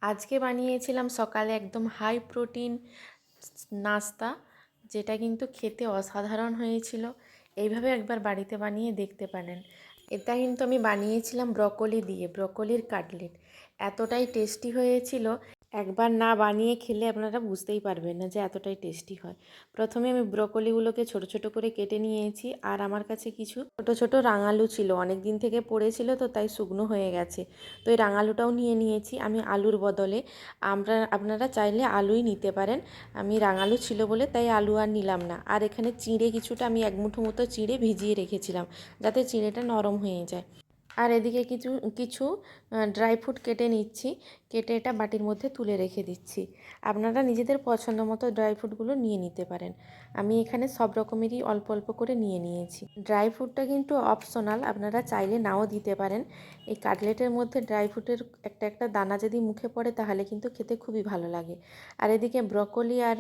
আজকে বানিয়েছিলাম সকালে একদম হাই প্রোটিন নাস্তা, যেটা কিন্তু খেতে অসাধারণ হয়েছিল। এইভাবে একবার বাড়িতে বানিয়ে দেখতে পারেন। এটা কিন্তু আমি বানিয়েছিলাম ব্রকলি দিয়ে, ব্রকলির কাটলেট। এতটাই টেস্টি হয়েছিল, একবার না বানিয়ে খেলে আপনারা বুঝতেই পারবেন না যে এতটাই টেস্টি হয়। প্রথমে আমি ব্রকলিগুলোকে ছোট ছোট করে কেটে নিয়েছি, আর আমার কাছে কিছু ছোট ছোট রাঙালু ছিল, অনেক দিন থেকে পড়েছিল তো তাই শুকনো হয়ে গেছে। তো এই রাঙালুটাও নিয়ে নিয়েছি আমি আলুর বদলে। আপনারা চাইলে আলুই নিতে পারেন। আমি রাঙালু ছিল বলে তাই আলু আর নিলাম না। আর এখানে চিঁড়ে কিছুটা আমি এক মুঠো মতো চিঁড়ে ভিজিয়ে রেখেছিলাম, যাতে চিঁড়েটা নরম হয়ে যায়। আর এদিকে কিছু কিছু ড্রাই ফ্রুট কেটে নিচ্ছি, কেটে এটা বাটির মধ্যে তুলে রেখে দিচ্ছি। আপনারা নিজেদের পছন্দ মতো ড্রাই ফ্রুটগুলো নিয়ে নিতে পারেন। আমি এখানে সব রকমেরই অল্প অল্প করে নিয়ে নিয়েছি। ড্রাই ফ্রুটটা কিন্তু অপশনাল, আপনারা চাইলে নাও দিতে পারেন। এই কাটলেটের মধ্যে ড্রাই ফ্রুটের একটা একটা দানা যদি মুখে পড়ে তাহলে কিন্তু খেতে খুবই ভালো লাগে। আর এদিকে ব্রকলি আর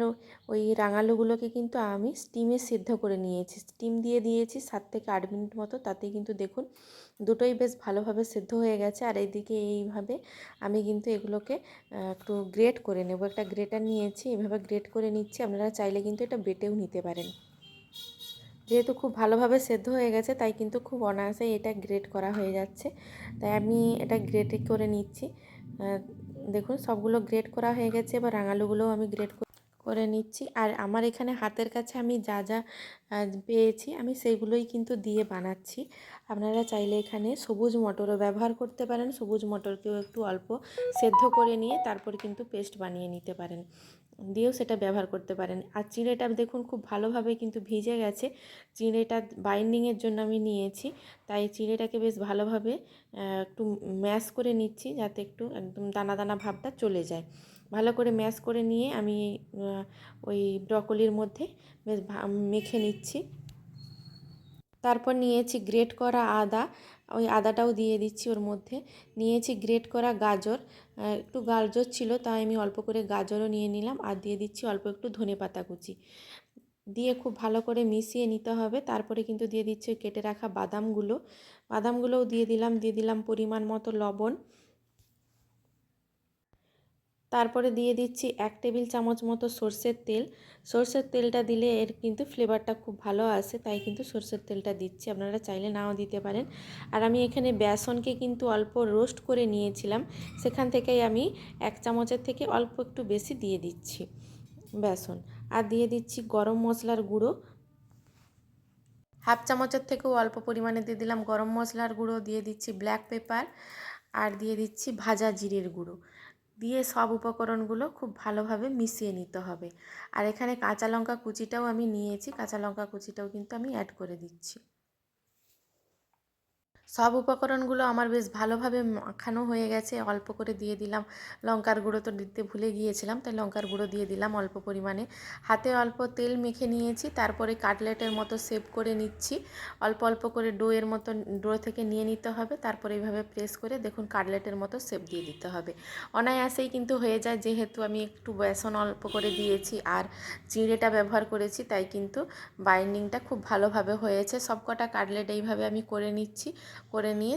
ওই রাঙালুগুলোকে কিন্তু আমি স্টিমে সিদ্ধ করে নিয়েছি, স্টিম দিয়ে দিয়েছি 7 থেকে 8 মিনিট মতো। তাতে কিন্তু দেখুন দুটোই বেশ ভালোভাবে সিদ্ধ হয়ে গেছে। আর এইদিকে এইভাবে আমি কিন্তু এগুলোকে একটু গ্রেট করে নেব। একটা গ্রেটার নিয়েছি, এভাবে গ্রেট করে নিচ্ছি। আপনারা চাইলে কিন্তু এটা বেটেও নিতে পারেন। যেহেতু খুব ভালোভাবে সেদ্ধ হয়ে গেছে তাই কিন্তু খুব অনায়াসেই এটা গ্রেট করা হয়ে যাচ্ছে, তাই আমি এটা গ্রেট করে নিচ্ছি। দেখুন সবগুলো গ্রেট করা হয়ে গেছে, এবার রাঙালুগুলোও আমি গ্রেট করে নিচ্ছি। আর আমার এখানে হাতের কাছে আমি যা যা পেয়েছি আমি সেইগুলোই কিন্তু দিয়ে বানাচ্ছি। আপনারা চাইলে এখানে সবুজ মটরও ব্যবহার করতে পারেন, সবুজ মটরকেও একটু অল্প সেদ্ধ করে নিয়ে তারপর কিন্তু পেস্ট বানিয়ে নিতে পারেন, দিয়েও সেটা ব্যবহার করতে পারেন। আর চিঁড়েটা দেখুন খুব ভালোভাবে কিন্তু ভিজে গেছে। চিঁড়েটা বাইন্ডিংয়ের জন্য আমি নিয়েছি, তাই চিঁড়েটাকে বেশ ভালোভাবে একটু ম্যাশ করে নিচ্ছি, যাতে একটু একদম দানা দানা ভাবটা চলে যায়। ভালো করে ম্যাশ করে নিয়ে আমি ওই ব্রকলির মধ্যে বেশ মেখে নিচ্ছি। তারপর নিয়েছি গ্রেট করা আদা, ওই আদাটাও দিয়ে দিচ্ছি ওর মধ্যে। নিয়েছি গ্রেট করা গাজর, একটু গাজর ছিল তাই আমি অল্প করে গাজরও নিয়ে নিলাম। আর দিয়ে দিচ্ছি অল্প একটু ধনেপাতা কুচি, দিয়ে খুব ভালো করে মিশিয়ে নিতে হবে। তারপরে কিন্তু দিয়ে দিচ্ছি কেটে রাখা বাদামগুলোও দিয়ে দিলাম পরিমাণ মতো লবণ। তারপরে দিয়ে দিচ্ছি 1 টেবিল চামচ মতো সর্ষের তেল। সর্ষের তেলটা দিলে এর কিন্তু ফ্লেভারটা খুব ভালো আসে, তাই কিন্তু সর্ষের তেলটা দিচ্ছি, আপনারা চাইলে নাও দিতে পারেন। আর আমি এখানে বেসনকে কিন্তু অল্প রোস্ট করে নিয়েছিলাম, সেখান থেকেই আমি 1 চামচের থেকে অল্প একটু বেশি দিয়ে দিচ্ছি বেসন। আর দিয়ে দিচ্ছি গরম মশলার গুঁড়ো, 1/2 চামচের থেকেও অল্প পরিমাণে দিয়ে দিলাম গরম মশলার গুঁড়ো। দিয়ে দিচ্ছি ব্ল্যাক পেপার, আর দিয়ে দিচ্ছি ভাজা জিরের গুঁড়ো। দিয়ে সব উপকরণগুলো খুব ভালোভাবে মিশিয়ে নিতে হবে। আর এখানে কাঁচা লঙ্কা কুচিটাও আমি নিয়েছি, কাঁচা লঙ্কা কুচিটাও কিন্তু আমি অ্যাড করে দিচ্ছি। সব উপকরণগুলো আমার বেশ ভালোভাবে মাখানো হয়ে গেছে। অল্প করে দিয়ে দিলাম লঙ্কার গুঁড়ো, তো দিতে ভুলে গিয়েছিলাম, তাই লঙ্কার গুঁড়ো দিয়ে দিলাম অল্প পরিমাণে। হাতে অল্প তেল মেখে নিয়েছি, তারপরে কাটলেটের মতো শেপ করে নিচ্ছি। অল্প অল্প করে ডোয়ের মতো ডো থেকে নিয়ে নিতে হবে, তারপরে এইভাবে প্রেস করে দেখুন কাটলেটের মতো শেপ দিয়ে দিতে হবে। অনায়াসেই কিন্তু হয়ে যায়, যেহেতু আমি একটু বেসন অল্প করে দিয়েছি আর চিঁড়েটা ব্যবহার করেছি, তাই কিন্তু বাইন্ডিংটা খুব ভালোভাবে হয়েছে। সবকটা কাটলেট এইভাবে আমি করে নিচ্ছি। করে নিয়ে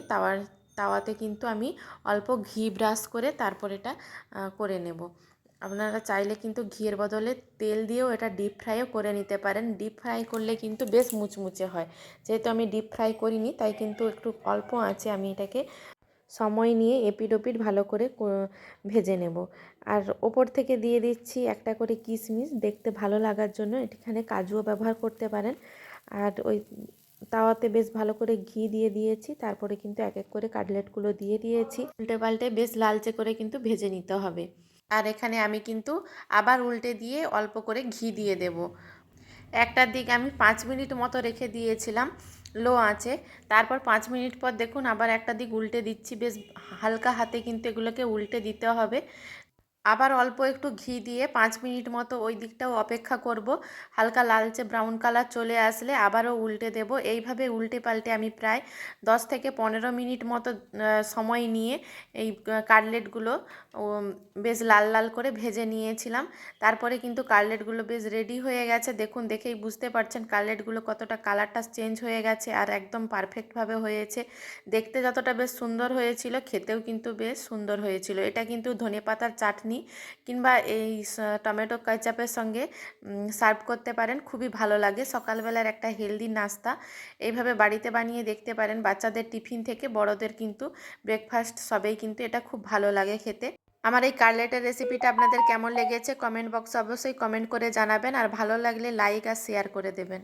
তাওয়াতে কিন্তু আমি অল্প ঘি ব্রাশ করে তারপর এটা করে নেব। আপনারা চাইলে কিন্তু ঘিয়ের বদলে তেল দিয়েও এটা ডিপ ফ্রাইও করে নিতে পারেন। ডিপ ফ্রাই করলে কিন্তু বেশ মুচমুচে হয়। যেহেতু আমি ডিপ ফ্রাই করিনি, তাই কিন্তু একটু অল্প আঁচে আমি এটাকে সময় নিয়ে এপিট ওপিট ভালো করে ভেজে নেব। আর ওপর থেকে দিয়ে দিচ্ছি একটা করে কিশমিশ, দেখতে ভালো লাগার জন্য এখানে কাজুও ব্যবহার করতে পারেন। আর ওই তাওয়াতে বেশ ভালো করে ঘি দিয়ে দিয়েছি, তারপরে কিন্তু এক এক করে কাটলেটগুলো দিয়ে দিয়েছি। উল্টে পাল্টে বেশ লালচে করে কিন্তু ভেজে নিতে হবে। আর এখানে আমি কিন্তু আবার উল্টে দিয়ে অল্প করে ঘি দিয়ে দেব। একটার দিকে আমি 5 মিনিট মতো রেখে দিয়েছিলাম লো আঁচে। তারপর 5 মিনিট পর দেখুন আবার একটা দিক উল্টে দিচ্ছি। বেশ হালকা হাতে কিন্তু এগুলোকে উল্টে দিতে হবে। আবার অল্প একটু ঘি দিয়ে 5 মিনিট মতো ওই দিকটাও অপেক্ষা করব। হালকা লালচে ব্রাউন কালার চলে আসলে আবারও উল্টে দেব। এইভাবে উল্টে পাল্টে আমি প্রায় 10 থেকে 15 মিনিট মতো সময় নিয়ে এই কাটলেটগুলো বেশ লাল লাল করে ভেজে নিয়েছিলাম। তারপরে কিন্তু কাটলেটগুলো বেশ রেডি হয়ে গেছে। দেখুন, দেখেই বুঝতে পারছেন কাটলেটগুলো কতটা কালারটা চেঞ্জ হয়ে গেছে আর একদম পারফেক্টভাবে হয়েছে। দেখতে যতটা বেশ সুন্দর হয়েছিল, খেতেও কিন্তু বেশ সুন্দর হয়েছিল। এটা কিন্তু ধনেপাতার চাটনি কিংবা এই টমেটো কেচাপের সঙ্গে সার্ভ করতে পারেন, খুবই ভালো লাগে। সকালবেলার একটা হেলদি নাস্তা এইভাবে বাড়িতে বানিয়ে দেখতে পারেন। বাচ্চাদের টিফিন থেকে বড়দের কিন্তু ব্রেকফাস্ট সবেই কিন্তু এটা খুব ভালো লাগে খেতে। আমার এই কাটলেটের রেসিপিটা আপনাদের কেমন লেগেছে কমেন্ট বক্সে অবশ্যই কমেন্ট করে জানাবেন, আর ভালো লাগলে লাইক আর শেয়ার করে দেবেন।